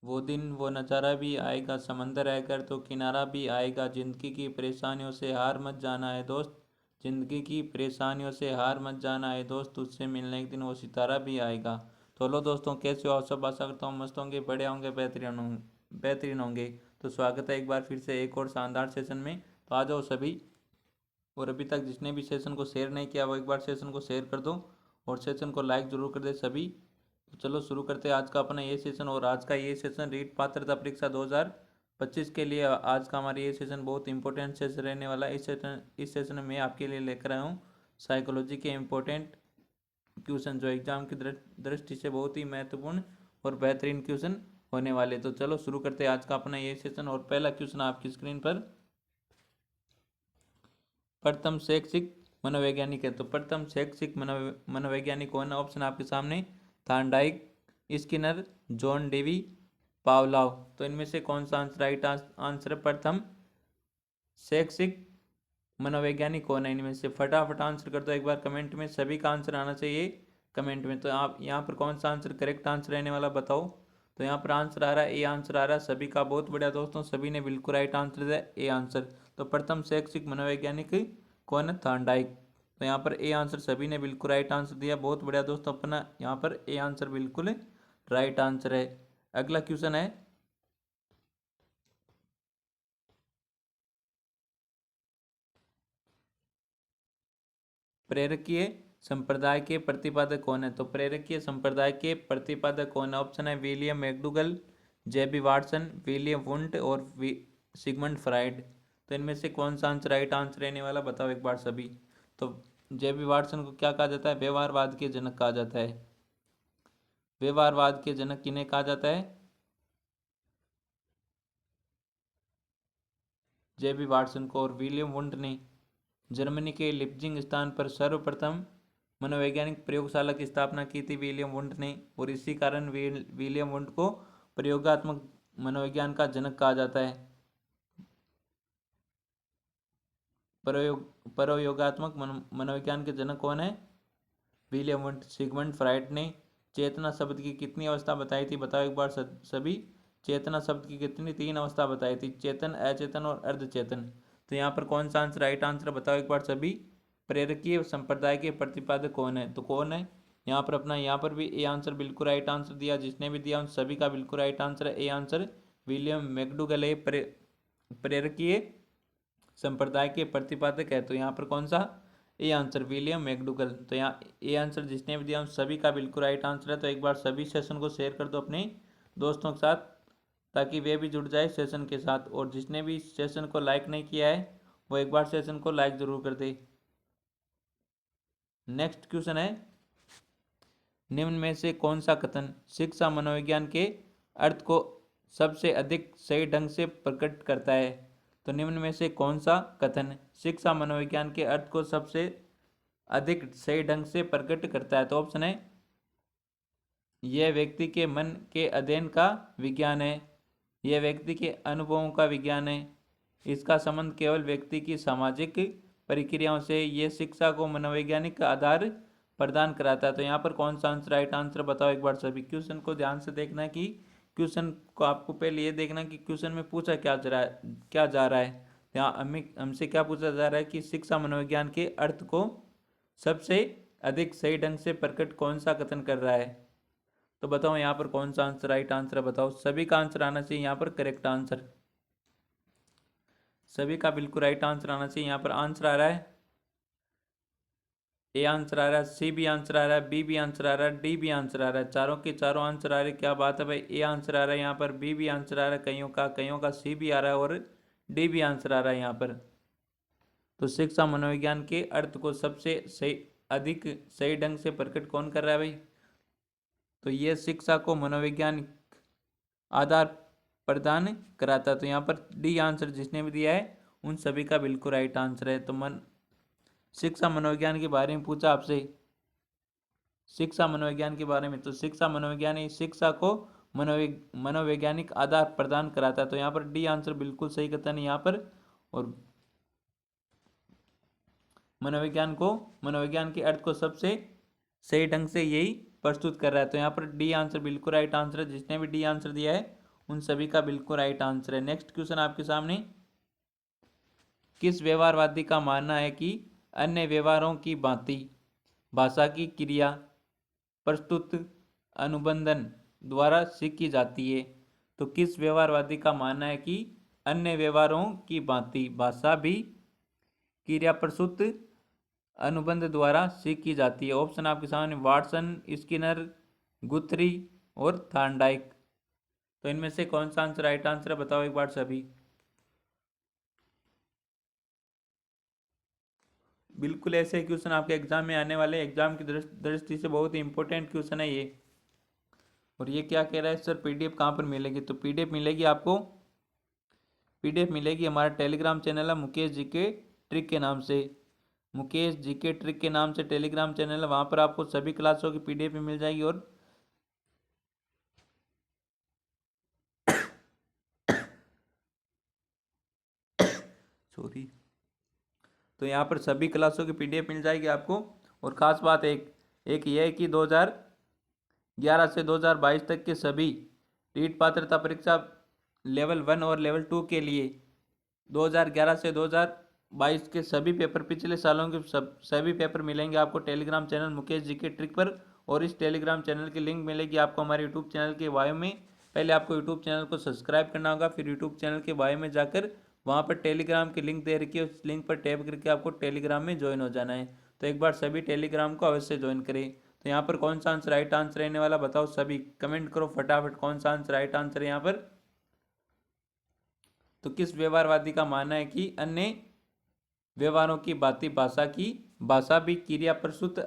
वो दिन वो नज़ारा भी आएगा, समंदर आएगा तो किनारा भी आएगा। ज़िंदगी की परेशानियों से हार मत जाना है दोस्त, ज़िंदगी की परेशानियों से हार मत जाना है दोस्त, तुझसे मिलने एक दिन वो सितारा भी आएगा। तो हेलो दोस्तों, कैसे हो आप सब? आशा करता हूँ मस्त होंगे, बड़े होंगे, बेहतरीन होंगे। तो स्वागत है एक बार फिर से एक और शानदार सेशन में। तो आ जाओ सभी। और अभी तक जिसने भी सेशन को शेयर नहीं किया वो एक बार सेशन को शेयर कर दो और सेशन को लाइक ज़रूर कर दे सभी। तो चलो शुरू करते हैं आज का अपना ये सेशन। और आज का ये सेशन रीट पात्रता परीक्षा 2025 के लिए आज का हमारा ये सेशन बहुत इंपॉर्टेंट सेशन रहने वाला है। इस सेशन में मैं आपके लिए लेकर आया हूँ साइकोलॉजी के इम्पोर्टेंट क्वेश्चन, जो एग्जाम की दृष्टि से बहुत ही महत्वपूर्ण और बेहतरीन क्वेश्चन होने वाले। तो चलो शुरू करते हैं आज का अपना ये सेशन। और पहला क्वेश्चन आपकी स्क्रीन पर, प्रथम शैक्षिक मनोवैज्ञानिक है। तो प्रथम शैक्षिक मनोवैज्ञानिक कौन है? ऑप्शन आपके सामने, थार्नडाइक, स्किनर, जॉन डेवी, पावलाव। तो इनमें से कौन सा आंसर राइट आंसर है? प्रथम शैक्षिक मनोवैज्ञानिक कौन है? इनमें से फटाफट आंसर कर दो एक बार कमेंट में, सभी का आंसर आना चाहिए कमेंट में। तो आप यहाँ पर कौन सा आंसर करेक्ट आंसर रहने वाला बताओ। तो यहाँ पर आंसर आ रहा है ए आंसर आ रहा है सभी का। बहुत बढ़िया दोस्तों, सभी ने बिल्कुल राइट आंसर दिया ए आंसर। तो प्रथम शैक्षिक मनोवैज्ञानिक कौन है? थॉर्नडाइक। तो यहाँ पर ए आंसर सभी ने बिल्कुल राइट आंसर दिया। बहुत बढ़िया दोस्तों, अपना यहाँ पर ए आंसर बिल्कुल राइट आंसर है। अगला क्वेश्चन है, प्रेरकीय संप्रदाय के प्रतिपादक कौन है? तो प्रेरकीय संप्रदाय के प्रतिपादक कौन है? ऑप्शन है विलियम मैकडूगल, जेबी वाटसन, विलियम वुंट और सिगमंड फ्राइड। तो इनमें से कौन सा आंसर राइट आंसर रहने वाला बताओ एक बार सभी। तो जेबी वाटसन को क्या कहा जाता है? व्यवहारवाद के जनक कहा जाता है। व्यवहारवाद के जनक किन्हें कहा जाता है? जेबी वाटसन को। और विलियम वुंट ने जर्मनी के लिप्जिंग स्थान पर सर्वप्रथम मनोवैज्ञानिक प्रयोगशाला की स्थापना की थी विलियम वुंट ने। और इसी कारण विलियम वुंट को प्रयोगात्मक मनोविज्ञान का जनक कहा जाता है। प्रयोगात्मक मनोविज्ञान के जनक कौन है? William Wundt. सिगमंड फ्राइड ने चेतना शब्द की कितनी अवस्था बताई थी? बताओ एक बार सभी। चेतना शब्द की कितनी? 3 अवस्था बताई थी, चेतन, अचेतन और अर्धचेतन। तो यहाँ पर कौन सा आंसर राइट आंसर बताओ एक बार सभी। प्रेरकीय संप्रदाय के प्रतिपादक कौन है? तो कौन है यहाँ पर? अपना यहाँ पर भी ए आंसर बिल्कुल राइट आंसर दिया, जिसने भी दिया उन सभी का बिल्कुल राइट आंसर है ए आंसर। विलियम मैकडूगल है प्रेरकीय संप्रदाय के प्रतिपादक है। तो यहाँ पर कौन सा? A answer William McDougall. तो यहाँ ए आंसर जिसने भी दिया उन सभी का बिल्कुल राइट आंसर है। तो एक बार सभी सेशन को शेयर कर दो अपने दोस्तों के साथ, ताकि वे भी जुड़ जाए सेशन के साथ। और जिसने भी सेशन को लाइक नहीं किया है वो एक बार सेशन को लाइक ज़रूर कर दे। नेक्स्ट क्वेश्चन है, निम्न में से कौन सा कथन शिक्षा मनोविज्ञान के अर्थ को सबसे अधिक सही ढंग से प्रकट करता है? तो निम्न में से कौन सा कथन शिक्षा मनोविज्ञान के अर्थ को सबसे अधिक सही ढंग से प्रकट करता है? तो ऑप्शन है, यह व्यक्ति के मन के अध्ययन का विज्ञान है, यह व्यक्ति के अनुभवों का विज्ञान है, इसका संबंध केवल व्यक्ति की सामाजिक प्रक्रियाओं से, ये शिक्षा को मनोवैज्ञानिक आधार प्रदान कराता है। तो यहाँ पर कौन सा आंसर राइट आंसर बताओ एक बार सभी। क्वेश्चन को ध्यान से देखना है कि क्वेश्चन को आपको पहले ये देखना कि क्वेश्चन में पूछा क्या जा रहा है। यहाँ हमसे क्या पूछा जा रहा है कि शिक्षा मनोविज्ञान के अर्थ को सबसे अधिक सही ढंग से प्रकट कौन सा कथन कर रहा है। तो बताओ यहाँ पर कौन सा आंसर राइट आंसर बताओ। सभी का आंसर आना चाहिए यहाँ पर करेक्ट आंसर, सभी का बिल्कुल राइट आंसर आना चाहिए। यहाँ पर आंसर आ रहा है, ए आंसर आ रहा है, सी भी आंसर आ रहा है, बी भी आंसर आ रहा है, डी भी आंसर आ रहा है। चारों के चारों आंसर आ रहे हैं। क्या बात है भाई। ए आंसर आ रहा है यहाँ पर, बी भी आंसर आ रहा है कईयों का सी भी आ रहा है और डी भी आंसर आ रहा है यहाँ पर। तो शिक्षा मनोविज्ञान के अर्थ को सबसे सही अधिक सही ढंग से प्रकट कौन कर रहा है भाई? तो ये शिक्षा को मनोवैज्ञानिक आधार प्रदान कराता है। तो यहाँ पर डी आंसर जिसने भी दिया है उन सभी का बिल्कुल राइट आंसर है। तो शिक्षा मनोविज्ञान के बारे में पूछा आपसे, शिक्षा मनोविज्ञान के बारे में, तो शिक्षा मनोविज्ञान शिक्षा को मनोवैज्ञानिक आधार प्रदान कराता है। तो यहाँ पर डी आंसर बिल्कुल सही कथन है यहाँ पर। और मनोविज्ञान के अर्थ को सबसे सही ढंग से यही प्रस्तुत कर रहा है। तो यहाँ पर डी आंसर बिल्कुल राइट आंसर है, जिसने भी डी आंसर दिया है उन सभी का बिल्कुल राइट आंसर है। नेक्स्ट क्वेश्चन आपके सामने, किस व्यवहारवादी का मानना है कि अन्य व्यवहारों की भांति भाषा की क्रिया प्रस्तुत अनुबंधन द्वारा सीखी जाती है? तो किस व्यवहारवादी का मानना है कि अन्य व्यवहारों की भांति भाषा भी क्रिया प्रस्तुत अनुबंध द्वारा सीखी जाती है? ऑप्शन आपके सामने वाटसन, स्किनर, गुथरी और थॉर्नडाइक। तो इनमें से कौन सा आंसर राइट आंसर है, बताओ एक बार सभी। बिल्कुल ऐसे क्वेश्चन आपके एग्जाम में आने वाले, एग्जाम की दृष्टि से बहुत ही इंपॉर्टेंट क्वेश्चन है ये। और ये क्या कह रहा है सर, पीडीएफ कहाँ पर मिलेगी? तो पीडीएफ मिलेगी आपको, पीडीएफ मिलेगी हमारा टेलीग्राम चैनल है मुकेश जी के ट्रिक के नाम से। मुकेश जी के ट्रिक के नाम से टेलीग्राम चैनल है, वहाँ पर आपको सभी क्लासों की पीडीएफ भी मिल जाएगी। और सॉरी, तो यहाँ पर सभी क्लासों की पीडीएफ मिल जाएगी आपको। और ख़ास बात एक एक ये है कि 2011 से 2022 तक के सभी रीट पात्रता परीक्षा लेवल 1 और लेवल 2 के लिए 2011 से 2022 के सभी पेपर, पिछले सालों के सभी पेपर मिलेंगे आपको टेलीग्राम चैनल मुकेश जी के ट्रिक पर। और इस टेलीग्राम चैनल की लिंक मिलेगी आपको हमारे यूट्यूब चैनल के बायो में। पहले आपको यूट्यूब चैनल को सब्सक्राइब करना होगा, फिर यूट्यूब चैनल के बायो में जाकर वहाँ पर टेलीग्राम की लिंक दे रखी है, उस लिंक पर टैप करके आपको टेलीग्राम में ज्वाइन हो जाना है। तो एक बार सभी टेलीग्राम को अवश्य ज्वाइन करें। तो यहाँ पर कौन सा आंसर राइट आंसर रहने वाला, बताओ सभी, कमेंट करो फटाफट कौन सा आंसर राइट आंसर है यहाँ पर। तो किस व्यवहारवादी का मानना है कि अन्य व्यवहारों की भांति भाषा भी क्रिया प्रस्तुत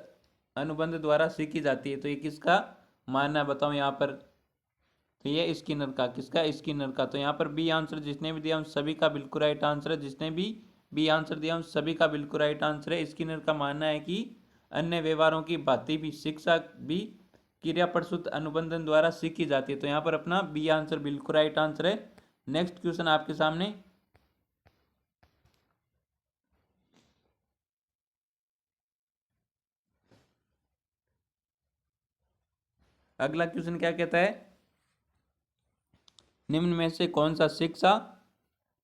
अनुबंध द्वारा सीखी जाती है? तो ये किसका मानना है, बताओ यहाँ पर। तो ये स्किनर का, किसका, स्किनर का। तो यहाँ पर बी आंसर जिसने भी दिया उन सभी का बिल्कुल राइट आंसर है। जिसने भी बी आंसर दिया उन सभी का बिल्कुल राइट आंसर है। स्किनर का मानना है कि अन्य व्यवहारों की भांति भी शिक्षा भी क्रिया प्रस्तुत अनुबंधन द्वारा सीखी जाती है। तो यहाँ पर अपना बी आंसर बिल्कुल राइट आंसर है। नेक्स्ट क्वेश्चन आपके सामने, अगला क्वेश्चन क्या कहता है, निम्न में से कौन सा शिक्षा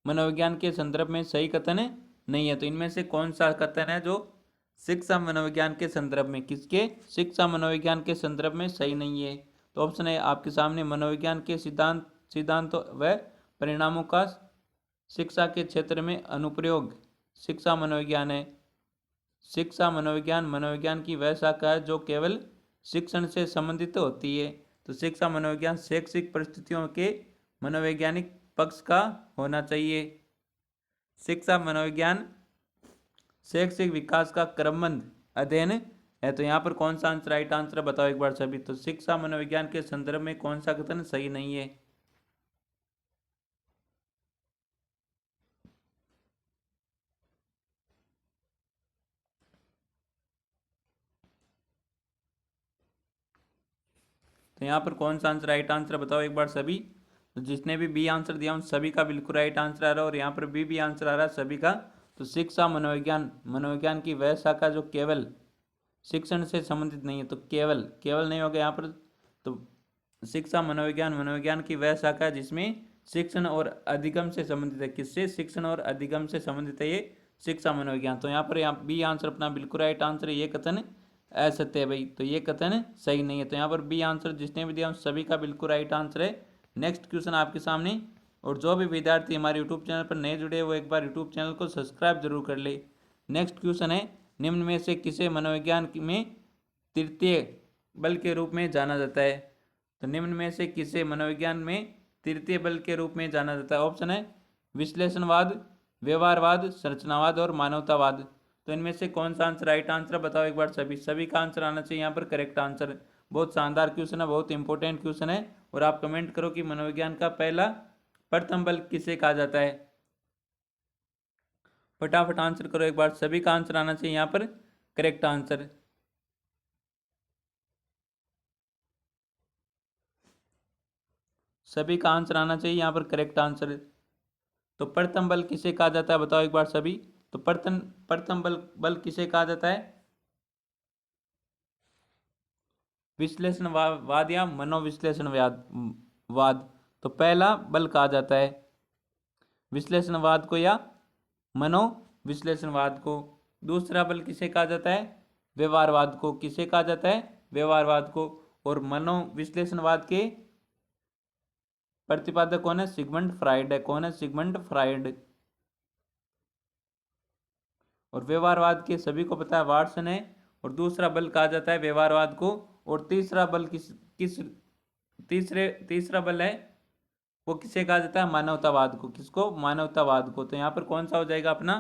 मनोविज्ञान के संदर्भ में सही कथन नहीं है? तो इनमें से कौन सा कथन है जो शिक्षा मनोविज्ञान के संदर्भ में, किसके, शिक्षा मनोविज्ञान के संदर्भ में सही नहीं है? तो ऑप्शन है आपके सामने, मनोविज्ञान के सिद्धांतों व परिणामों का शिक्षा के क्षेत्र में अनुप्रयोग शिक्षा मनोविज्ञान है। शिक्षा मनोविज्ञान मनोविज्ञान की वह शाखा है जो केवल शिक्षण से संबंधित होती है। तो शिक्षा मनोविज्ञान शैक्षिक परिस्थितियों के मनोवैज्ञानिक पक्ष का होना चाहिए। शिक्षा मनोविज्ञान शैक्षिक विकास का क्रमबद्ध अध्ययन है। तो यहाँ पर कौन सा आंसर राइट आंसर है, बताओ एक बार सभी। तो शिक्षा मनोविज्ञान के संदर्भ में कौन सा कथन सही नहीं है? तो यहाँ पर कौन सा आंसर राइट आंसर बताओ एक बार सभी। तो जिसने भी बी आंसर दिया उन सभी का बिल्कुल राइट आंसर आ रहा है। और यहाँ पर बी आंसर आ रहा है सभी का। तो शिक्षा मनोविज्ञान मनोविज्ञान की वह शाखा जो केवल शिक्षण से संबंधित नहीं है, तो केवल केवल नहीं होगा यहाँ पर। तो शिक्षा मनोविज्ञान मनोविज्ञान की वह शाखा है जिसमें शिक्षण और अधिगम से संबंधित है। किससे, शिक्षण और अधिगम से संबंधित है ये शिक्षा मनोविज्ञान। तो यहाँ पर बी आंसर अपना बिल्कुल राइट आंसर है। ये कथन असत्य है भाई, तो ये कथन सही नहीं है। तो यहाँ पर बी आंसर जिसने भी दिया उन सभी का बिल्कुल राइट आंसर है। नेक्स्ट क्वेश्चन आपके सामने, और जो भी विद्यार्थी हमारे यूट्यूब चैनल पर नए जुड़े वो एक बार यूट्यूब चैनल को सब्सक्राइब जरूर कर ले। नेक्स्ट क्वेश्चन है, निम्न में से किसे मनोविज्ञान में तृतीय बल के रूप में जाना जाता है? तो निम्न में से किसे मनोविज्ञान में तृतीय बल के रूप में जाना जाता है? ऑप्शन है विश्लेषणवाद, व्यवहारवाद, संरचनावाद और मानवतावाद। तो इनमें से कौन सा आंसर राइट आंसर बताओ एक बार सभी। सभी का आंसर आना चाहिए यहाँ पर करेक्ट आंसर। बहुत शानदार क्वेश्चन है, बहुत इंपॉर्टेंट क्वेश्चन है। और आप कमेंट करो कि मनोविज्ञान का पहला प्रथम बल किसे कहा जाता है। फटाफट आंसर करो एक बार, सभी का आंसर आना चाहिए यहाँ पर करेक्ट आंसर। सभी का आंसर आना चाहिए यहाँ पर करेक्ट आंसर। तो प्रथम बल किसे कहा जाता है, बताओ एक बार सभी। तो प्रथम प्रथम बल किसे कहा जाता है? विश्लेषणवाद या मनोविश्लेषणवाद वाद। तो पहला बल कहा जाता है विश्लेषणवाद को या मनोविश्लेषणवाद को। दूसरा बल किसे कहा जाता है? व्यवहारवाद को। किसे कहा जाता है? व्यवहारवाद को। और मनोविश्लेषणवाद के प्रतिपादक कौन है? सिगमंड फ्राइड है। कौन है? Sigmund fried. और व्यवहारवाद के सभी को पता है वाटसन है। और दूसरा बल कहा जाता है व्यवहारवाद को। और तीसरा बल तीसरा बल है वो किसे कहा जाता है? मानवतावाद को। किसको? मानवतावाद को। तो यहाँ पर कौन सा हो जाएगा अपना?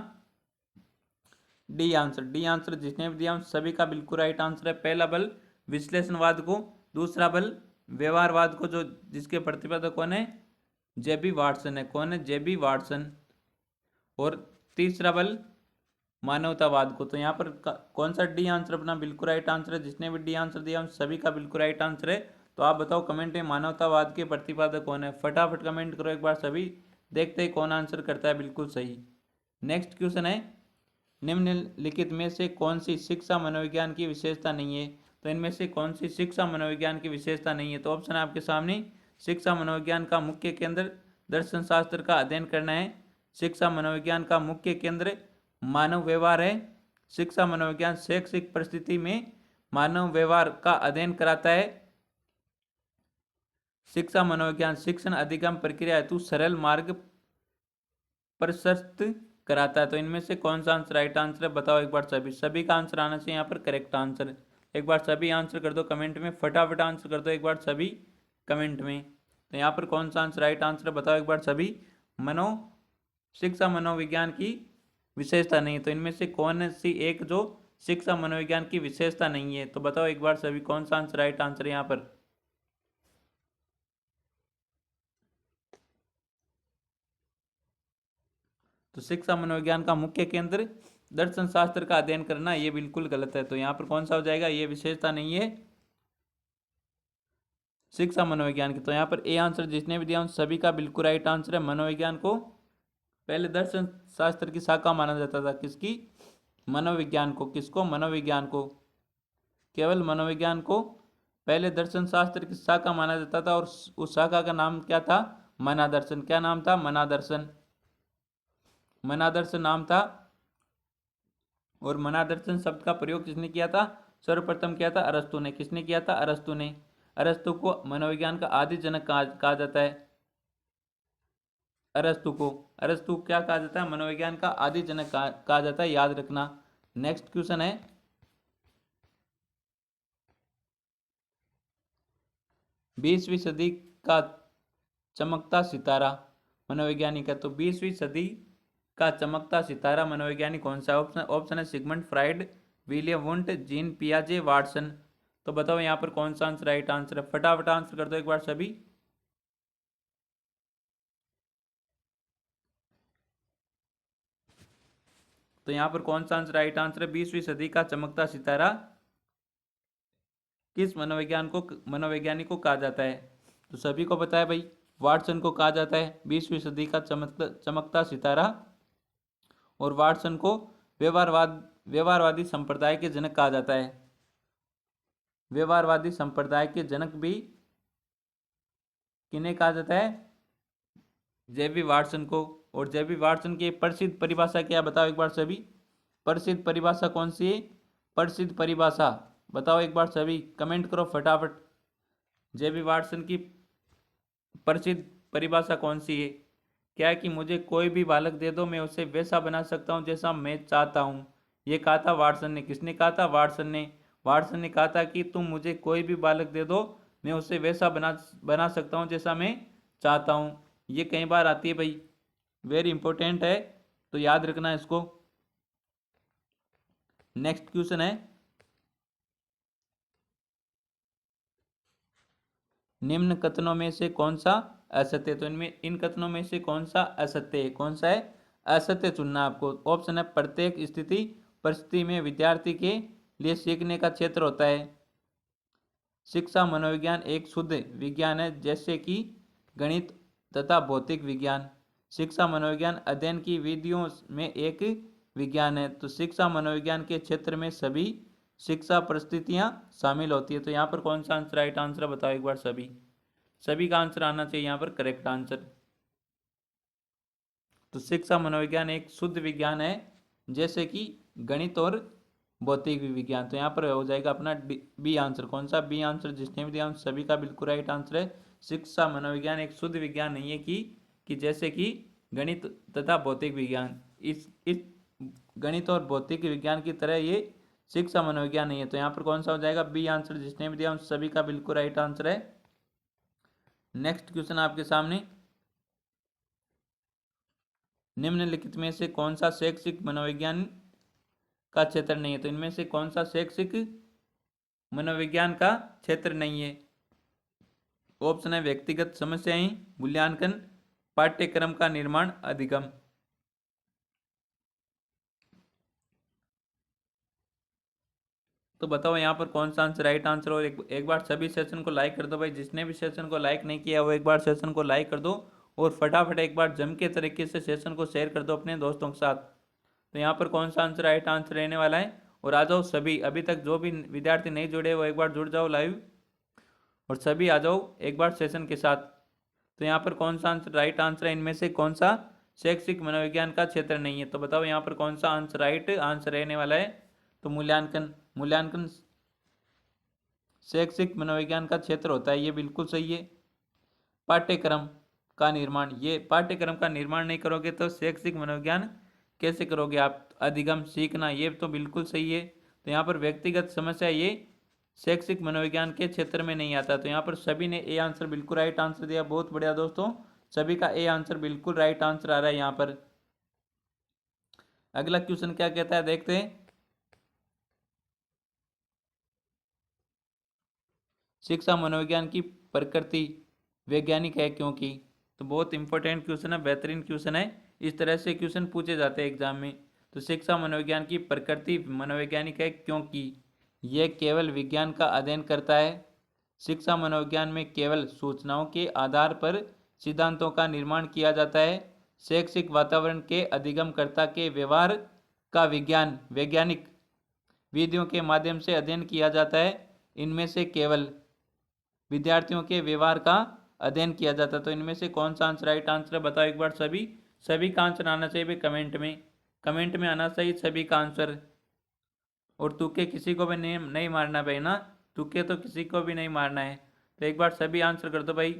D answer. डी आंसर जिसने भी दिया सभी का बिल्कुल राइट आंसर है। पहला बल विश्लेषणवाद को, दूसरा बल व्यवहारवाद को, जो जिसके प्रतिपादक कौन है? जेबी वाटसन है। कौन है? जेबी वाटसन। और तीसरा बल मानवतावाद को। तो यहाँ पर कौन सा डी आंसर अपना बिल्कुल राइट आंसर है? जिसने भी डी आंसर दिया उन सभी का बिल्कुल राइट आंसर है। तो आप बताओ कमेंट में मानवतावाद के प्रतिपादक कौन है? फटाफट कमेंट करो एक बार सभी, देखते ही कौन आंसर करता है बिल्कुल सही। नेक्स्ट क्वेश्चन है, निम्नलिखित में से कौन सी शिक्षा मनोविज्ञान की विशेषता नहीं है? तो इनमें से कौन सी शिक्षा मनोविज्ञान की विशेषता नहीं है? तो ऑप्शन है आपके सामने। शिक्षा मनोविज्ञान का मुख्य केंद्र दर्शन शास्त्र का अध्ययन करना है। शिक्षा मनोविज्ञान का मुख्य केंद्र मानव व्यवहार है। शिक्षा मनोविज्ञान शैक्षिक परिस्थिति में मानव व्यवहार का अध्ययन कराता है। शिक्षा मनोविज्ञान शिक्षण अधिगम प्रक्रिया हेतु सरल मार्ग प्रशस्त कराता है। तो इनमें से कौन सा आंसर राइट आंसर है? बताओ एक बार सभी। सभी का आंसर आना चाहिए यहाँ पर करेक्ट आंसर। एक बार सभी आंसर कर दो कमेंट में, फटाफट आंसर कर दो एक बार सभी कमेंट में। तो यहाँ पर कौन सा आंसर राइट आंसर है? बताओ एक बार सभी। शिक्षा मनोविज्ञान की विशेषता नहीं। तो इनमें से कौन सी एक जो शिक्षा मनोविज्ञान की विशेषता नहीं है? तो बताओ एक बार सभी कौन सा आंसर राइट आंसर है यहाँ पर। तो शिक्षा मनोविज्ञान का मुख्य केंद्र दर्शन शास्त्र का अध्ययन करना, ये बिल्कुल गलत है। तो यहाँ पर कौन सा हो जाएगा? ये विशेषता नहीं है शिक्षा मनोविज्ञान की। तो यहाँ पर ए आंसर जिसने भी दिया उन सभी का बिल्कुल राइट आंसर है। मनोविज्ञान को पहले दर्शन शास्त्र की शाखा माना जाता था। किसकी? मनोविज्ञान को। किसको? मनोविज्ञान को। केवल मनोविज्ञान को पहले दर्शन शास्त्र की शाखा माना जाता था। और उस शाखा का नाम क्या था? मनादर्शन। क्या नाम था? मनादर्शन। मनादर्शन नाम था। और मनादर्शन शब्द का प्रयोग किसने किया था? सर्वप्रथम किया था अरस्तु ने। किसने किया था? अरस्तु ने। अरस्तु को मनोविज्ञान का आदि जनक कहा जाता है। अरस्तु क्या कहा जाता है? मनोविज्ञान का आदि जनक कहा जाता है, याद रखना। नेक्स्ट क्वेश्चन है, 20वीं सदी का चमकता सितारा मनोवैज्ञानिक है। तो 20वीं सदी का चमकता सितारा मनोवैज्ञानिक कौन सा? ऑप्शन है Sigmund Freud, William Wundt, Jean पियाजे, वाटसन। तो बताओ यहाँ पर कौन सा आंसर राइट आंसर है? फटाफट आंसर कर दो एक बार सभी। तो यहाँ पर कौन सा आंसर राइट आंसर है? 20वीं सदी का चमकता सितारा किस मनोवैज्ञानिक को कहा जाता है? तो सभी को पता है भाई, वाटसन को कहा जाता है 20वीं सदी का चमकता सितारा। और वाटसन को व्यवहारवादी संप्रदाय के जनक कहा जाता है। व्यवहारवादी संप्रदाय के जनक भी किन्हें कहा जाता है? जेबी वाटसन को। और जेबी वाटसन की प्रसिद्ध परिभाषा क्या? बताओ एक बार सभी। प्रसिद्ध परिभाषा कौन सी है? प्रसिद्ध परिभाषा बताओ एक बार सभी, कमेंट करो फटाफट। जेबी वाटसन की प्रसिद्ध परिभाषा कौन सी है? क्या है कि मुझे कोई भी बालक दे दो, मैं उसे वैसा बना सकता हूँ जैसा मैं चाहता हूँ। ये कहा था वाटसन ने। किसने कहा था? वाटसन ने। वाटसन ने कहा था कि तुम मुझे कोई भी बालक दे दो, मैं उसे वैसा बना सकता हूँ जैसा मैं चाहता हूँ। ये कई बार आती है भाई, वेरी इंपॉर्टेंट है, तो याद रखना इसको। नेक्स्ट क्वेश्चन है, निम्न कथनों में से कौन सा असत्य? तो इन कथनों में से कौन सा असत्य है? कौन सा है असत्य चुनना आपको। ऑप्शन है, प्रत्येक स्थिति परिस्थिति में विद्यार्थी के लिए सीखने का क्षेत्र होता है। शिक्षा मनोविज्ञान एक शुद्ध विज्ञान है जैसे कि गणित तथा भौतिक विज्ञान। शिक्षा मनोविज्ञान अध्ययन की विधियों में एक विज्ञान है। तो शिक्षा मनोविज्ञान के क्षेत्र में सभी शिक्षा परिस्थितियां शामिल होती है। तो यहाँ पर कौन सा आंसर राइट आंसर बताओ एक बार सभी। सभी का आंसर आना चाहिए यहाँ पर करेक्ट आंसर। तो शिक्षा मनोविज्ञान एक शुद्ध विज्ञान है, जैसे कि गणित और भौतिक विज्ञान। तो यहाँ पर हो जाएगा अपना बी आंसर। कौन सा? B answer. जिसने भी दिया सभी का बिल्कुल राइट आंसर है। शिक्षा मनोविज्ञान एक शुद्ध विज्ञान नहीं है कि जैसे कि गणित तथा भौतिक विज्ञान, इस गणित और भौतिक विज्ञान की तरह ये शिक्षा मनोविज्ञान नहीं है। तो यहाँ पर कौन सा हो जाएगा? B answer. जिसने भी दिया उन सभी का बिल्कुल राइट आंसर है। नेक्स्ट क्वेश्चन आपके सामने, निम्नलिखित में से कौन सा शैक्षिक मनोविज्ञान का क्षेत्र नहीं है? तो इनमें से कौन सा शैक्षिक मनोविज्ञान का क्षेत्र नहीं है? ऑप्शन है व्यक्तिगत समस्याएं, मूल्यांकन, पाठ्यक्रम का निर्माण, अधिगम। तो बताओ यहाँ पर कौन सा आंसर राइट आंसर। और एक बार सभी सेशन को लाइक कर दो भाई। जिसने भी सेशन को लाइक नहीं किया वो एक बार सेशन को लाइक कर दो, और फटाफट एक बार जम के तरीके से सेशन को शेयर कर दो अपने दोस्तों के साथ। तो यहाँ पर कौन सा आंसर राइट आंसर रहने वाला है? और आ जाओ सभी, अभी तक जो भी विद्यार्थी नहीं जुड़े वो एक बार जुड़ जाओ लाइव, और सभी आ जाओ एक बार सेशन के साथ। तो यहाँ पर कौन सा आंसर राइट आंसर है? इनमें से कौन सा शैक्षिक मनोविज्ञान का क्षेत्र नहीं है? तो बताओ यहाँ पर कौन सा आंसर राइट आंसर रहने वाला है? तो मूल्यांकन। मूल्यांकन शैक्षिक मनोविज्ञान का क्षेत्र होता है, ये बिल्कुल सही है। पाठ्यक्रम का निर्माण, ये पाठ्यक्रम का निर्माण नहीं करोगे तो शैक्षिक मनोविज्ञान कैसे करोगे आप? अधिगम सीखना, ये तो बिल्कुल सही है। तो यहाँ पर व्यक्तिगत समस्या, ये शैक्षिक मनोविज्ञान के क्षेत्र में नहीं आता। तो यहाँ पर सभी ने ए आंसर बिल्कुल राइट आंसर दिया। बहुत बढ़िया दोस्तों, सभी का ए आंसर बिल्कुल राइट आंसर आ रहा है यहाँ पर। अगला क्वेश्चन क्या कहता है देखते हैं। शिक्षा मनोविज्ञान की प्रकृति वैज्ञानिक है क्योंकि। तो बहुत इंपॉर्टेंट क्वेश्चन है, बेहतरीन क्वेश्चन है। इस तरह से क्वेश्चन पूछे जाते हैं एग्जाम में। तो शिक्षा मनोविज्ञान की प्रकृति मनोवैज्ञानिक है क्योंकि यह केवल विज्ञान का अध्ययन करता है। शिक्षा मनोविज्ञान में केवल सूचनाओं के आधार पर सिद्धांतों का निर्माण किया जाता है। शैक्षिक वातावरण के अधिगमकर्ता के व्यवहार का विज्ञान वैज्ञानिक विधियों के माध्यम से अध्ययन किया जाता है। इनमें से केवल विद्यार्थियों के व्यवहार का अध्ययन किया जाता है। तो इनमें से कौन सा आंसर राइट आंसर है? बताओ एक बार सभी। सभी का आंसर आना चाहिए भाई कमेंट में। कमेंट में आना चाहिए सभी का आंसर। और तुक्के किसी को भी नहीं मारना भाई ना, तुक्के तो किसी को भी नहीं मारना है। तो एक बार सभी आंसर कर दो भाई,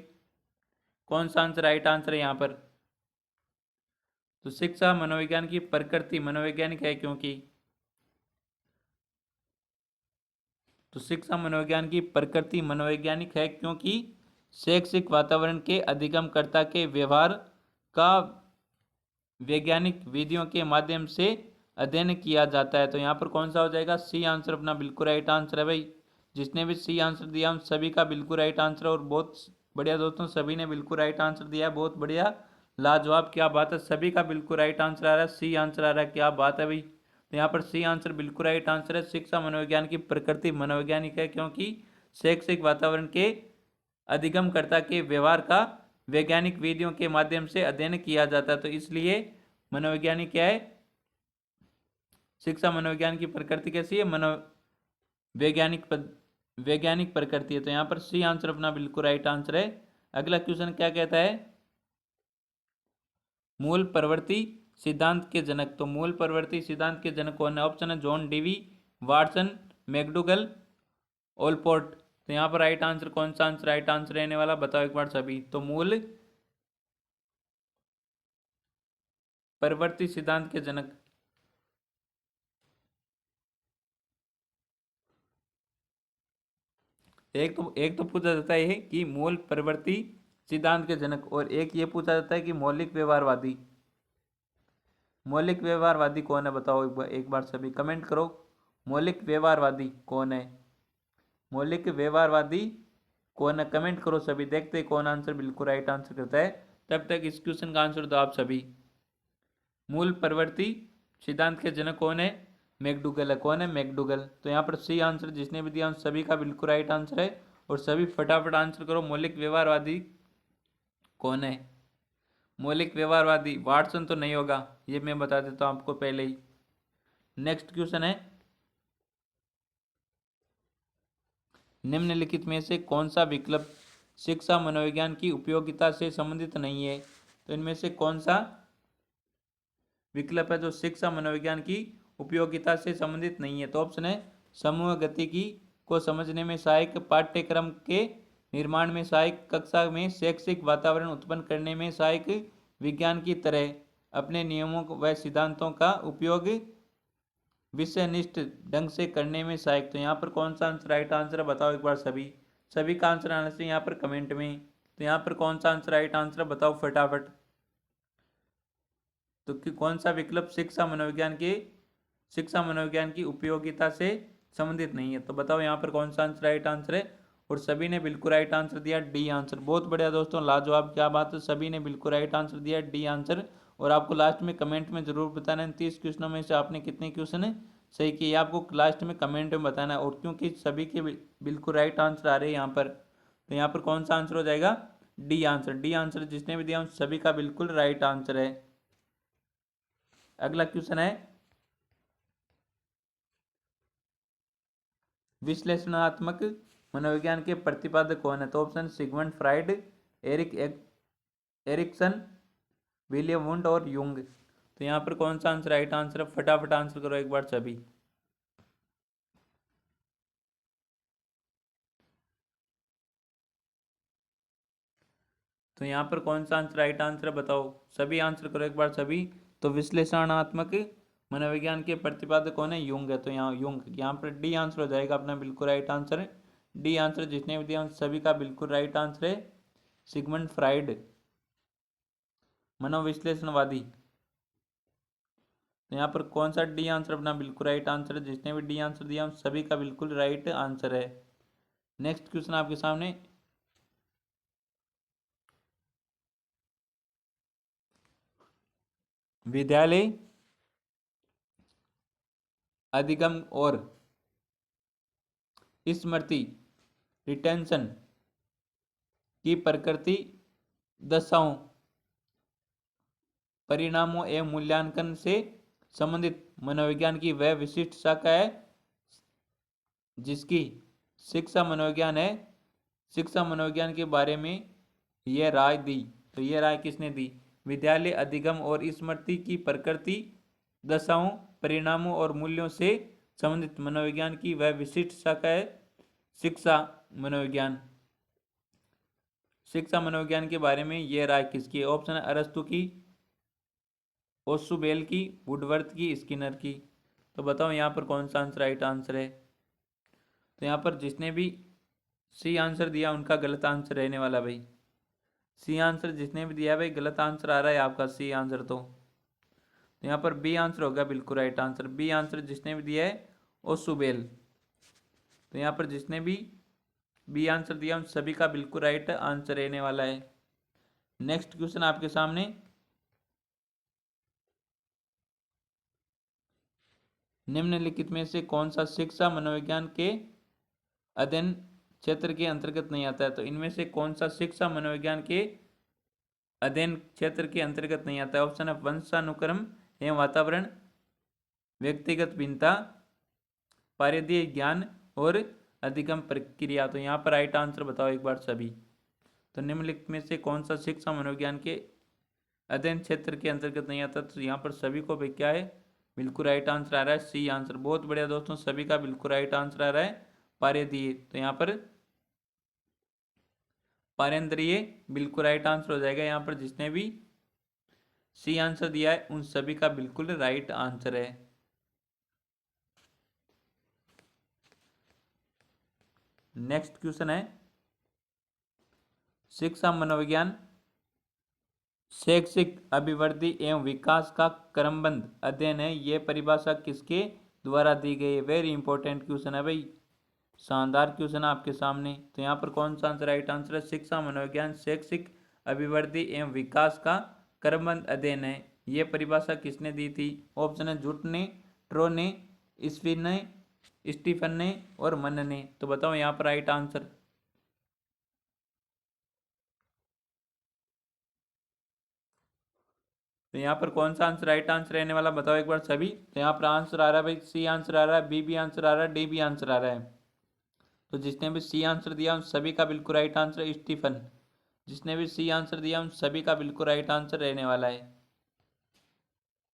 कौन सा आंसर राइट आंसर है यहाँ पर? तो शिक्षा मनोविज्ञान की प्रकृति मनोवैज्ञानिक है क्योंकि। तो शिक्षा मनोविज्ञान की प्रकृति मनोवैज्ञानिक है क्योंकि शैक्षिक वातावरण के अधिगमकर्ता के व्यवहार का वैज्ञानिक विधियों के माध्यम से अध्ययन किया जाता है। तो यहाँ पर कौन सा हो जाएगा? सी आंसर अपना बिल्कुल राइट आंसर है भाई। जिसने भी सी आंसर दिया उन सभी का बिल्कुल राइट आंसर। और बहुत बढ़िया दोस्तों, सभी ने बिल्कुल राइट आंसर दिया है। बहुत बढ़िया, लाजवाब, क्या बात है। सभी का बिल्कुल राइट आंसर आ रहा है, सी आंसर आ रहा है, क्या बात है भाई। तो यहाँ पर सी आंसर बिल्कुल राइट आंसर है। शिक्षा मनोविज्ञान की प्रकृति मनोवैज्ञानिक है क्योंकि शैक्षिक वातावरण के अधिगमकर्ता के व्यवहार का वैज्ञानिक विधियों के माध्यम से अध्ययन किया जाता है। तो इसलिए मनोवैज्ञानिक क्या है? शिक्षा मनोविज्ञान की प्रकृति कैसी है? मनोवैज्ञानिक वैज्ञानिक प्रकृति है। तो यहाँ पर सी आंसर अपना बिल्कुल राइट आंसर है। अगला क्वेश्चन क्या कहता है? मूल प्रवृत्ति सिद्धांत के जनक। तो मूल प्रवृत्ति सिद्धांत के जनक कौन है? ऑप्शन है जॉन डीवी, वाटसन, मैकडूगल, ओलपोर्ट। तो यहाँ पर राइट आंसर कौन सा आंसर राइट आंसर रहने वाला? बताओ एक बार सभी। तो मूल प्रवृत्ति सिद्धांत के जनक, एक तो पूछा जाता है कि मूल प्रवृत्ति सिद्धांत के जनक, और एक ये पूछा जाता है कि मौलिक व्यवहारवादी। मौलिक व्यवहारवादी कौन है? बताओ एक बार सभी कमेंट करो, मौलिक व्यवहारवादी कौन है? मौलिक व्यवहारवादी कौन है? कमेंट करो सभी, देखते हैं कौन आंसर बिल्कुल राइट आंसर करता है। तब तक इस क्वेश्चन का आंसर दो आप सभी। मूल प्रवृत्ति सिद्धांत के जनक कौन है? मैकडूगल है। कौन है? मैकडूगल। तो यहाँ पर सी आंसर जिसने भी दिया उन सभी का बिल्कुल राइट आंसर है। और सभी फटाफट आंसर करो, मौलिक व्यवहारवादी कौन है? मौलिक व्यवहारवादी वाटसन तो नहीं होगा, ये मैं बता देता हूँ आपको पहले ही। नेक्स्ट क्वेश्चन है, निम्नलिखित में से कौन सा विकल्प शिक्षा मनोविज्ञान की उपयोगिता से संबंधित नहीं है। तो इनमें से कौन सा विकल्प है जो शिक्षा मनोविज्ञान की उपयोगिता से संबंधित नहीं है? तो ऑप्शन है समूह गतिकी को समझने में सहायक, पाठ्यक्रम के निर्माण में सहायक, कक्षा में शैक्षिक वातावरण उत्पन्न करने में सहायक, विज्ञान की तरह अपने नियमों व सिद्धांतों का उपयोग विषयनिष्ठ ढंग से करने में सहायक। तो यहाँ पर कौन सा आंसर राइट आंसर है बताओ एक बार सभी का आंसर आना चाहिए यहाँ पर कमेंट में। तो यहाँ पर कौन सा आंसर राइट आंसर है बताओ फटाफट। तो कौन सा विकल्प शिक्षा मनोविज्ञान की उपयोगिता से संबंधित नहीं है? तो बताओ यहाँ पर कौन सा आंसर राइट आंसर है। और सभी ने बिल्कुल राइट आंसर दिया, डी आंसर। बहुत बढ़िया दोस्तों, लाजवाब, क्या बात है, सभी ने बिल्कुल राइट आंसर दिया, डी आंसर। और आपको लास्ट में कमेंट में जरूर बताना है 30 क्वेश्चनों में से आपने कितने क्वेश्चन सही किए, आपको लास्ट में कमेंट में बताना है। और क्योंकि सभी के बिल्कुल राइट आंसर आ रहे हैं यहाँ पर, तो यहाँ पर कौन सा आंसर हो जाएगा? D answer. डी आंसर जिसने भी दिया उन सभी का बिल्कुल राइट आंसर है। अगला क्वेश्चन है विश्लेषणात्मक मनोविज्ञान के प्रतिपादक कौन है? तो option Sigmund Freud, Erikson, William Wundt और युंग। तो यहाँ पर कौन सा आंसर राइट आंसर है? फटाफट आंसर करो एक बार सभी। तो यहाँ पर कौन सा आंसर राइट आंसर है बताओ, सभी आंसर करो एक बार सभी। तो विश्लेषणात्मक मनोविज्ञान के प्रतिपादक कौन है? युंग है। तो यहाँ युंग, यहाँ पर डी आंसर हो जाएगा अपना बिल्कुल राइट आंसर। डी आंसर जिसने भी दिया उन सभी का बिल्कुल राइट आंसर है सिगमंड फ्राइड, मनोविश्लेषणवादी। तो यहाँ पर कौन सा डी आंसर अपना बिल्कुल राइट आंसर है? जिसने भी डी आंसर दिया उन सभी का बिल्कुल राइट आंसर है। नेक्स्ट क्वेश्चन आपके सामने, विद्यालय अधिगम और स्मृति रिटेंशन की प्रकृति दशाओं, परिणामों एवं मूल्यांकन से संबंधित मनोविज्ञान की वह विशिष्ट शाखा है जिसकी शिक्षा मनोविज्ञान है। शिक्षा मनोविज्ञान के बारे में यह राय दी। तो यह राय किसने दी? विद्यालय अधिगम और स्मृति की प्रकृति दशाओं, परिणामों और मूल्यों से संबंधित मनोविज्ञान की वह विशिष्ट शाखा है शिक्षा मनोविज्ञान। शिक्षा मनोविज्ञान के बारे में यह राय किसकी? ऑप्शन है अरस्तु की, ओसुबेल की, वुडवर्थ की, स्किनर की। तो बताओ यहाँ पर कौन सा आंसर राइट आंसर है? तो यहाँ पर जिसने भी सी आंसर दिया उनका गलत आंसर रहने वाला भाई। सी आंसर जिसने भी दिया भाई गलत आंसर आ रहा है आपका सी आंसर। तो यहाँ पर बी आंसर होगा बिल्कुल राइट आंसर। बी आंसर जिसने भी दिया है ओसुबेल। तो यहाँ पर जिसने भी बी आंसर दिया उन सभी का बिल्कुल राइट आंसर रहने वाला है। नेक्स्ट क्वेश्चन आपके सामने, निम्नलिखित में से कौन सा शिक्षा मनोविज्ञान के अध्ययन क्षेत्र के अंतर्गत नहीं आता है? तो इनमें से कौन सा शिक्षा मनोविज्ञान के अध्ययन क्षेत्र के अंतर्गत नहीं आता है? ऑप्शन है वंशानुक्रम एवं वातावरण, व्यक्तिगत भिन्नता, पारिदीय ज्ञान और अधिगम प्रक्रिया। तो यहाँ पर राइट आंसर बताओ एक बार सभी। तो निम्नलिखित में से कौन सा शिक्षा मनोविज्ञान के अध्ययन क्षेत्र के अंतर्गत नहीं आता? तो यहाँ पर सभी को भी क्या है बिल्कुल राइट आंसर आ रहा है सी आंसर। बहुत बढ़िया दोस्तों, सभी का बिल्कुल राइट आंसर आ रहा है पारिदीय। तो यहाँ पर पारेंद्रीय बिल्कुल राइट आंसर हो जाएगा। यहाँ पर जिसने भी सी आंसर दिया है उन सभी का बिल्कुल राइट आंसर है। नेक्स्ट क्वेश्चन है, शिक्षा मनोविज्ञान शैक्षिक अभिवृद्धि एवं विकास का क्रमबद्ध अध्ययन है, ये परिभाषा किसके द्वारा दी गई है? वेरी इंपॉर्टेंट क्वेश्चन है भाई, शानदार क्वेश्चन आपके सामने। तो यहाँ पर कौन सा आंसर राइट आंसर है? शिक्षा मनोविज्ञान शैक्षिक अभिवृद्धि एवं विकास का क्रमबद्ध अध्ययन है, ये परिभाषा किसने दी थी? ऑप्शन है जूट ने, ट्रो ने, स्पिन ने, स्टीफन ने और मन ने। तो बताओ यहाँ पर राइट आंसर। तो यहाँ पर कौन सा आंसर राइट आंसर रहने वाला बताओ एक बार सभी। तो यहाँ पर आंसर आ रहा है भाई सी आंसर आ रहा है, बी भी आंसर आ रहा है, डी भी आंसर आ रहा है। तो जिसने भी सी आंसर दिया उन सभी का बिल्कुल राइट आंसर है स्टीफन। जिसने भी सी आंसर दिया उन सभी का बिल्कुल राइट आंसर रहने वाला है।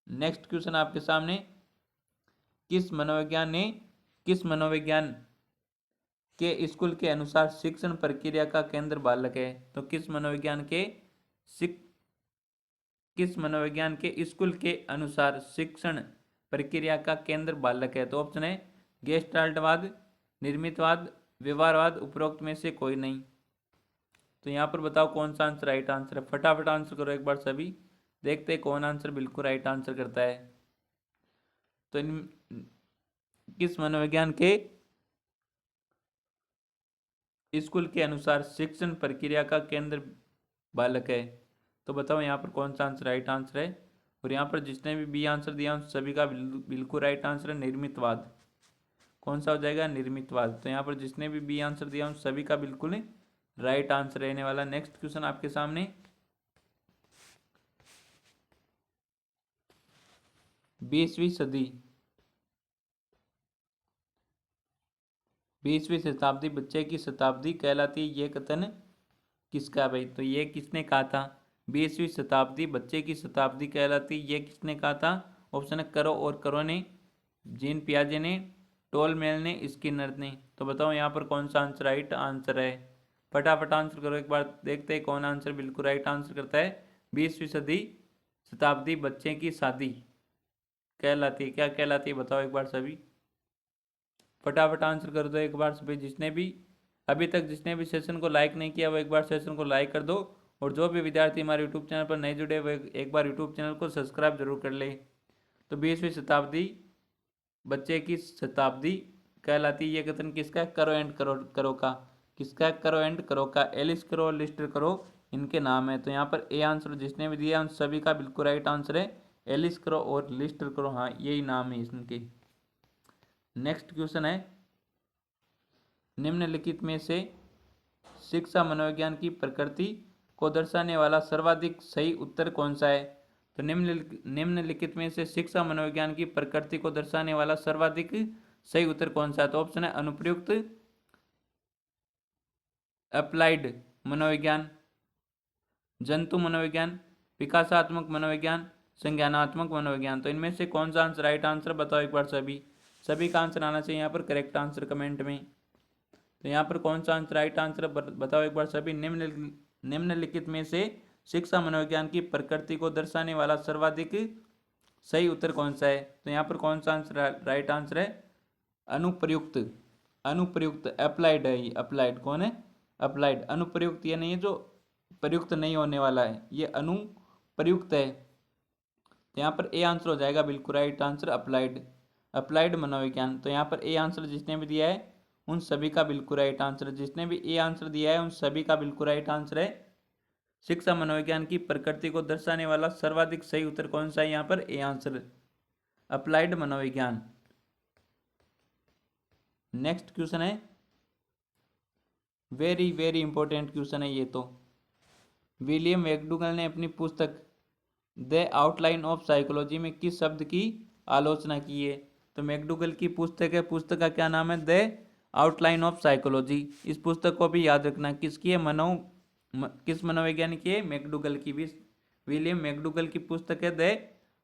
नेक्स्ट क्वेश्चन आपके सामने, किस मनोविज्ञान के स्कूल के अनुसार शिक्षण प्रक्रिया का केंद्र बालक है? तो किस मनोविज्ञान के स्कूल के अनुसार शिक्षण प्रक्रिया का केंद्र बालक है? तो ऑप्शन है गेस्टाल्टवाद, निर्मितवाद, व्यवहारवाद, उपरोक्त में से कोई नहीं। तो यहाँ पर बताओ कौन सा आंसर राइट आंसर है। फटाफट आंसर करो एक बार सभी, देखते हैं कौन आंसर बिल्कुल राइट आंसर करता है। तो किस मनोविज्ञान के स्कूल के अनुसार शिक्षण प्रक्रिया का केंद्र बालक है? तो बताओ यहाँ पर कौन सा आंसर राइट आंसर है। और यहाँ पर जिसने भी बी आंसर दिया उन सभी का बिल्कुल राइट आंसर है निर्मितवाद। कौन सा हो जाएगा? निर्मितवाद। तो यहाँ पर जिसने भी बी आंसर दिया उन सभी का बिल्कुल राइट आंसर रहने वाला। नेक्स्ट क्वेश्चन आपके सामने, 20वीं शताब्दी बच्चे की शताब्दी कहलाती है, ये कथन किसका? भाई तो ये किसने कहा था? 20वीं शताब्दी बच्चे की शताब्दी कहलाती, ये किसने कहा था? ऑप्शन है करो और करो ने, जीन पियाजे ने, टोलमेल ने, स्किनर ने। तो बताओ यहाँ पर कौन सा आंसर राइट आंसर है। फटाफट आंसर करो एक बार, देखते हैं कौन आंसर बिल्कुल राइट आंसर करता है। 20वीं शताब्दी बच्चे की शादी कहलाती है, क्या कहलाती है बताओ एक बार सभी, फटाफट आंसर कर दो एक बार सभी। जिसने भी अभी तक जिसने भी सेशन को लाइक नहीं किया वो एक बार सेशन को लाइक कर दो। और जो भी विद्यार्थी हमारे यूट्यूब चैनल पर नहीं जुड़े वो एक बार यूट्यूब चैनल को सब्सक्राइब जरूर कर ले। तो 20वीं शताब्दी बच्चे की शताब्दी कहलाती, ये कथन किसका है? करो एंड करो का। किसका है? करो एंड करो का। एलिस करो और लिस्टर करो इनके नाम है। तो यहाँ पर ए आंसर जिसने भी दिया उन सभी का बिल्कुल राइट आंसर है एलिस करो और लिस्टर करो, हाँ यही नाम है इनके। नेक्स्ट क्वेश्चन है, निम्नलिखित में से शिक्षा मनोविज्ञान की प्रकृति को दर्शाने वाला सर्वाधिक सही उत्तर कौन सा है? तो निम्नलिखित में से शिक्षा मनोविज्ञान की प्रकृति को दर्शाने वाला सर्वाधिक सही उत्तर कौन सा है? तो ऑप्शन है अनुप्रयुक्त, अप्लाइड मनोविज्ञान, जंतु मनोविज्ञान, विकासात्मक मनोविज्ञान, संज्ञानात्मक मनोविज्ञान। तो इनमें से कौन सा आंसर राइट आंसर बताओ एक बार सभी का आंसर आना चाहिए यहाँ पर करेक्ट आंसर कमेंट में। तो यहाँ पर कौन सा आंसर राइट आंसर बताओ एक बार सभी। निम्नलिखित में से शिक्षा मनोविज्ञान की प्रकृति को दर्शाने वाला सर्वाधिक सही उत्तर कौन सा है? तो यहाँ पर कौन सा आंसर राइट आंसर है? अनुप्रयुक्त। अनुप्रयुक्त अप्लाइड है, ये अप्लाइड कौन है? अप्लाइड। अनुप्रयुक्त ये नहीं है जो प्रयुक्त नहीं होने वाला है, ये अनुप्रयुक्त है। तो यहाँ पर ए आंसर हो जाएगा बिल्कुल राइट आंसर अप्लाइड, अप्लाइड मनोविज्ञान। तो यहाँ पर ए आंसर जिसने भी दिया है उन सभी का बिल्कुल राइट आंसर है। जिसने भी ए आंसर दिया है उन सभी का बिल्कुल राइट आंसर है। शिक्षा मनोविज्ञान की प्रकृति को दर्शाने वाला सर्वाधिक सही उत्तर कौन सा है? यहाँ पर ए आंसर अप्लाइड मनोविज्ञान। नेक्स्ट क्वेश्चन है, वेरी वेरी इंपॉर्टेंट क्वेश्चन है ये तो। विलियम मैकडूगल ने अपनी पुस्तक द आउटलाइन ऑफ साइकोलॉजी में किस शब्द की आलोचना की है? तो मैकडूगल की पुस्तक है, पुस्तक का क्या नाम है? The outline of psychology. इस पुस्तक को भी याद रखना किसकी है? किस मनोवैज्ञानिक है? मैकडूगल की। विलियम मैकडूगल की पुस्तक है द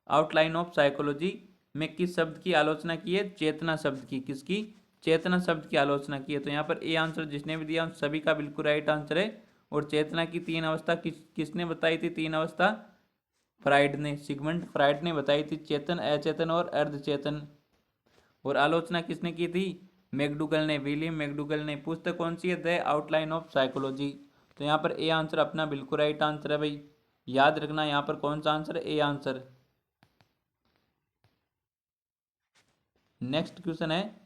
आउटलाइन ऑफ साइकोलॉजी में किस शब्द की आलोचना की है? चेतना शब्द की। किसकी? चेतना शब्द की आलोचना की है। तो यहाँ पर ए आंसर जिसने भी दिया उन सभी का बिल्कुल राइट आंसर है। और चेतना की तीन अवस्था किसने बताई थी? तीन अवस्था फ्राइड ने, सिगमंड फ्राइड ने बताई थी, चेतन, अचेतन और अर्धचेतन। और आलोचना किसने की थी? मैकडूगल ने, विलियम मैकडूगल ने। पुस्तक कौन सी है? The outline of psychology. तो यहाँ पर ए आंसर अपना बिल्कुल राइट आंसर है भाई, याद रखना यहाँ पर कौन सा आंसर है? A answer. नेक्स्ट क्वेश्चन है,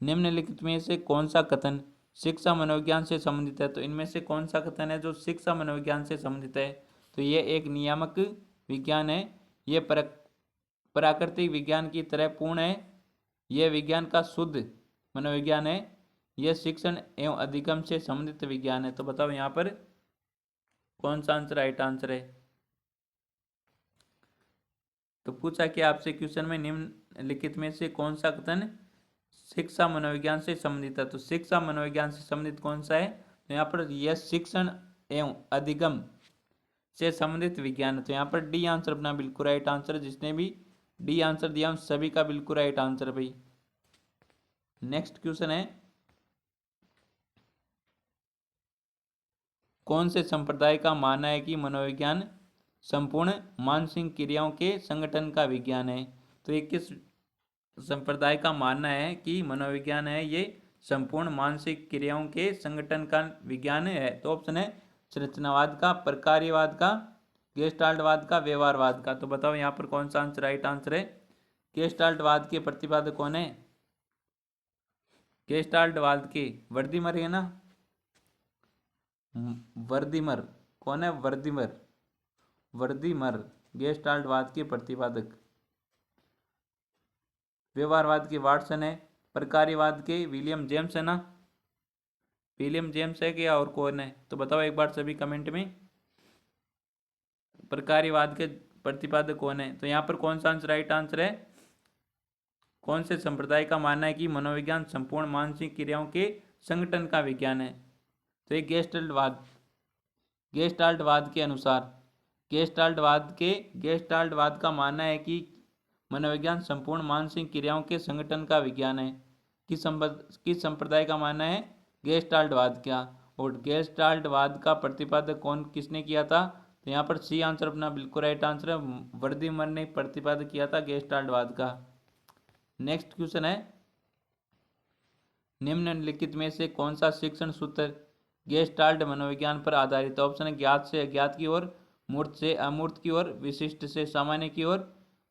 निम्नलिखित में से कौन सा कथन शिक्षा मनोविज्ञान से संबंधित है? तो इनमें से कौन सा कथन है जो शिक्षा मनोविज्ञान से संबंधित है? तो ये एक नियामक विज्ञान है, ये प्राकृतिक विज्ञान की तरह पूर्ण है, यह विज्ञान का शुद्ध मनोविज्ञान है, यह शिक्षण एवं अधिगम से संबंधित विज्ञान है। तो बताओ यहाँ पर कौन सा आंसर राइट आंसर है? तो पूछा कि आपसे क्वेश्चन में निम्नलिखित में से कौन सा कथन शिक्षा मनोविज्ञान से संबंधित है। तो शिक्षा मनोविज्ञान से संबंधित कौन सा है? तो यहाँ पर यह शिक्षण एवं अधिगम से संबंधित विज्ञान है। तो यहाँ पर डी आंसर अपना बिल्कुल राइट आंसर है। जिसने भी डी आंसर दिया उन सभी का बिल्कुल राइट आंसर है भाई। नेक्स्ट क्वेश्चन है, कौन से संप्रदाय का मानना है कि मनोविज्ञान संपूर्ण मानसिक क्रियाओं के संगठन का विज्ञान है? तो ये किस संप्रदाय का मानना है कि मनोविज्ञान है ये संपूर्ण मानसिक क्रियाओं के संगठन का विज्ञान है? तो ऑप्शन है संरचनावाद का, प्रकार्यवाद का, गेस्टाल्टवाद का, व्यवहारवाद का। तो बताओ यहाँ पर कौन सा आंसर राइट आंसर है? गेस्टाल्टवाद के प्रतिपादक कौन है? गेस्टाल्टवाद के वर्दीमर है ना, वर्दीमर कौन है? वर्दीमर गेस्टाल्टवाद के प्रतिपादक। व्यवहारवाद के वाटसन है। प्रकार्यवाद के विलियम जेम्स है ना, विलियम जेम्स है क्या और कौन है? तो बताओ एक बार सभी कमेंट में, प्रकार्यवाद के प्रतिपादक कौन है? तो यहाँ पर कौन सा आंसर राइट आंसर है? कौन से संप्रदाय का मानना है कि मनोविज्ञान संपूर्ण मानसिक क्रियाओं के संगठन का विज्ञान है? तो ये गेस्टाल्टवाद के अनुसार गेस्टाल्टवाद का मानना है कि मनोविज्ञान संपूर्ण मानसिक क्रियाओं के संगठन का विज्ञान है। किस संप्रदाय का मानना है? गेस्टाल्टवाद का। और गेस्टाल्टवाद का प्रतिपादक किसने किया था? तो यहाँ पर सी आंसर अपना बिल्कुल राइट आंसर है, वर्दीमर ने प्रतिपादक किया था गेस्टाल्टवाद का। नेक्स्ट क्वेश्चन है, निम्नलिखित में से कौन सा शिक्षण सूत्र गेस्टाल्ट मनोविज्ञान पर आधारित है? ऑप्शन है ज्ञात से अज्ञात की ओर, मूर्त से अमूर्त की ओर, विशिष्ट से सामान्य की ओर,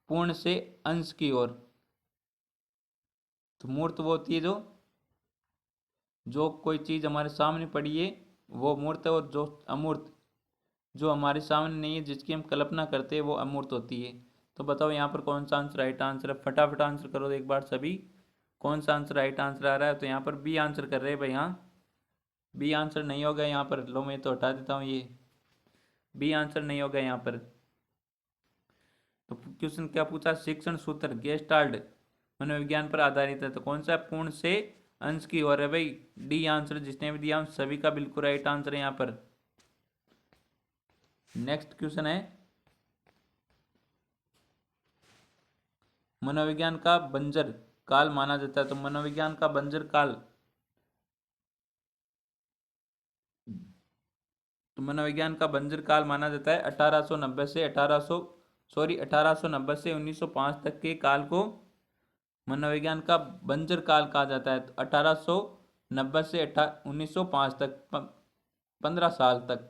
पूर्ण से अंश की ओर। तो मूर्त वो होती है जो कोई चीज़ हमारे सामने पड़ी है वो मूर्त है, और जो अमूर्त जो हमारे सामने नहीं है जिसकी हम कल्पना करते हैं वो अमूर्त होती है। तो बताओ यहाँ पर कौन सा आंसर राइट आंसर है? फटाफट आंसर करो एक बार सभी, कौन सा आंसर राइट आंसर आ रहा है? तो यहाँ पर बी आंसर कर रहे हैं भाई। हाँ, बी आंसर नहीं होगा यहाँ पर। लो मैं तो हटा देता हूँ, ये बी आंसर नहीं होगा यहाँ पर। तो क्वेश्चन क्या पूछा? शिक्षण सूत्र गेस्टाल्ट मनोविज्ञान पर आधारित है। तो कौन सा? पूर्ण से अंश की ओर है भाई। डी आंसर जिसने भी दिया सभी का बिल्कुल राइट आंसर है यहाँ पर। नेक्स्ट क्वेश्चन है, मनोविज्ञान का बंजर काल माना जाता है। तो मनोविज्ञान का बंजर काल, तो मनोविज्ञान का बंजर काल माना जाता है 1890 से 1905 तक के काल को मनोविज्ञान का बंजर काल कहा जाता है। तो 1890 से 1905 तक 15 साल तक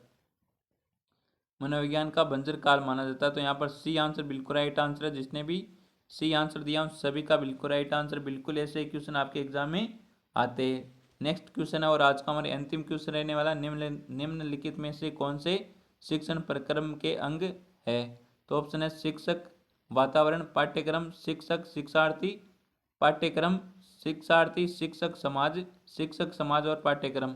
मनोविज्ञान का बंजर काल माना जाता है। तो यहाँ पर सी आंसर बिल्कुल राइट आंसर है। जिसने भी सी आंसर दिया सभी का बिल्कुल राइट आंसर। बिल्कुल ऐसे क्वेश्चन आपके एग्जाम में आते हैं। नेक्स्ट क्वेश्चन है और आज का हमारे अंतिम क्वेश्चन रहने वाला, निम्नलिखित में से कौन से शिक्षण प्रक्रम के अंग है? तो ऑप्शन है शिक्षक, वातावरण, पाठ्यक्रम, शिक्षक, शिक्षार्थी, पाठ्यक्रम, शिक्षार्थी, शिक्षक समाज और पाठ्यक्रम।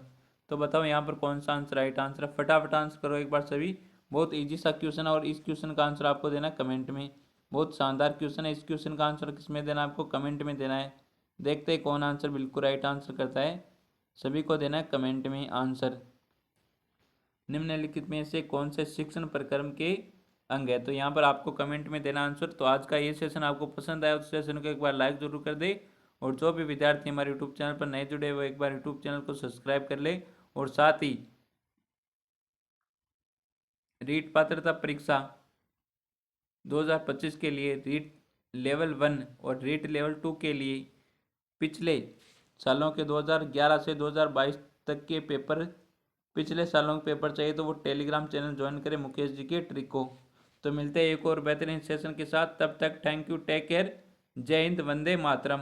तो बताओ यहाँ पर कौन सा आंसर राइट आंसर है? फटाफट आंसर करो एक बार सभी। बहुत इजी सा क्वेश्चन है और इस क्वेश्चन का आंसर आपको देना कमेंट में। बहुत शानदार क्वेश्चन है। इस क्वेश्चन का आंसर किसमें देना है? आपको कमेंट में देना है। देखते हैं कौन आंसर बिल्कुल राइट आंसर करता है। सभी को देना है कमेंट में आंसर। निम्नलिखित में से कौन से शिक्षण प्रक्रम के अंग है? तो यहाँ पर आपको कमेंट में देना आंसर। तो आज का ये सेशन आपको पसंद आया तो सेशन को एक बार लाइक जरूर कर दे, और जो भी विद्यार्थी हमारे यूट्यूब चैनल पर नए जुड़े वो एक बार यूट्यूब चैनल को सब्सक्राइब कर ले। और साथ ही रीट पात्रता परीक्षा 2025 के लिए रीट लेवल 1 और रीट लेवल 2 के लिए पिछले सालों के 2011 से 2022 तक के पेपर, पिछले सालों के पेपर चाहिए तो वो टेलीग्राम चैनल ज्वाइन करें मुकेश जी के ट्रिक को। तो मिलते हैं एक और बेहतरीन सेशन के साथ। तब तक थैंक यू, टेक केयर, जय हिंद, वंदे मातरम।